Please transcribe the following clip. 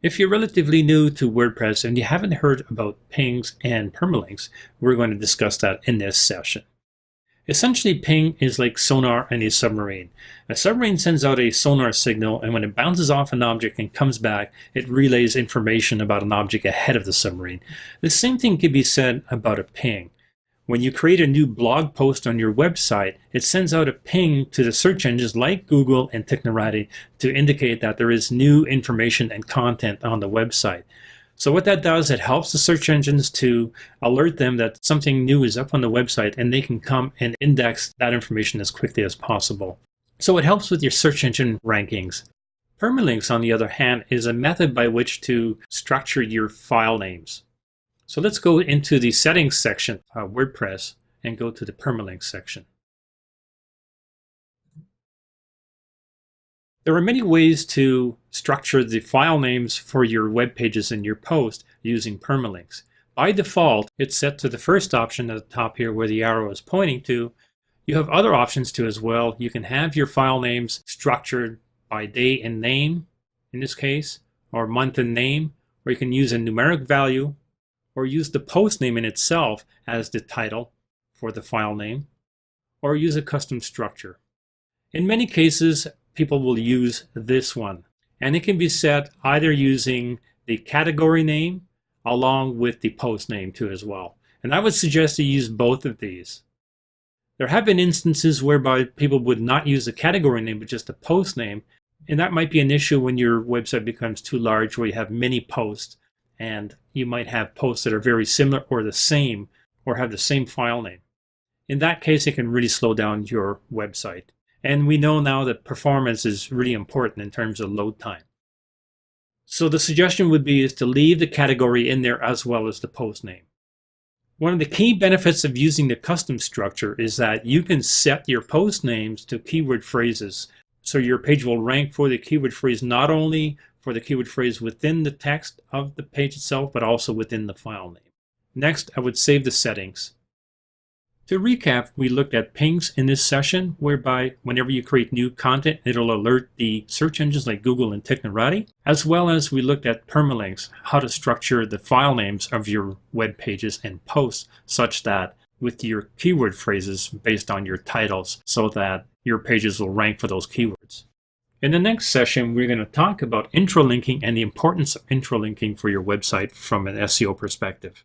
If you're relatively new to WordPress and you haven't heard about pings and permalinks, we're going to discuss that in this session. Essentially, ping is like sonar in a submarine. A submarine sends out a sonar signal, and when it bounces off an object and comes back, it relays information about an object ahead of the submarine. The same thing can be said about a ping. When you create a new blog post on your website, it sends out a ping to the search engines like Google and Technorati to indicate that there is new information and content on the website. So what that does, it helps the search engines to alert them that something new is up on the website, and they can come and index that information as quickly as possible. So it helps with your search engine rankings. Permalinks, on the other hand, is a method by which to structure your file names. So let's go into the settings section of WordPress and go to the permalinks section. There are many ways to structure the file names for your web pages and your post using permalinks. By default, it's set to the first option at the top here where the arrow is pointing to. You have other options too as well. You can have your file names structured by day and name, in this case, or month and name, or you can use a numeric value, or use the post name in itself as the title for the file name, or use a custom structure. In many cases, people will use this one, and it can be set either using the category name along with the post name too as well. And I would suggest you use both of these. There have been instances whereby people would not use the category name but just the post name, and that might be an issue when your website becomes too large where you have many posts and you might have posts that are very similar or the same or have the same file name. In that case, it can really slow down your website. And we know now that performance is really important in terms of load time. So the suggestion would be is to leave the category in there as well as the post name. One of the key benefits of using the custom structure is that you can set your post names to keyword phrases. So your page will rank for the keyword phrase, not only for the keyword phrase within the text of the page itself, but also within the file name. Next, I would save the settings. To recap, we looked at pings in this session, whereby whenever you create new content, it'll alert the search engines like Google and Technorati, as well as we looked at permalinks, how to structure the file names of your web pages and posts such that with your keyword phrases based on your titles so that your pages will rank for those keywords. In the next session, we're going to talk about intro linking and the importance of intro linking for your website from an SEO perspective.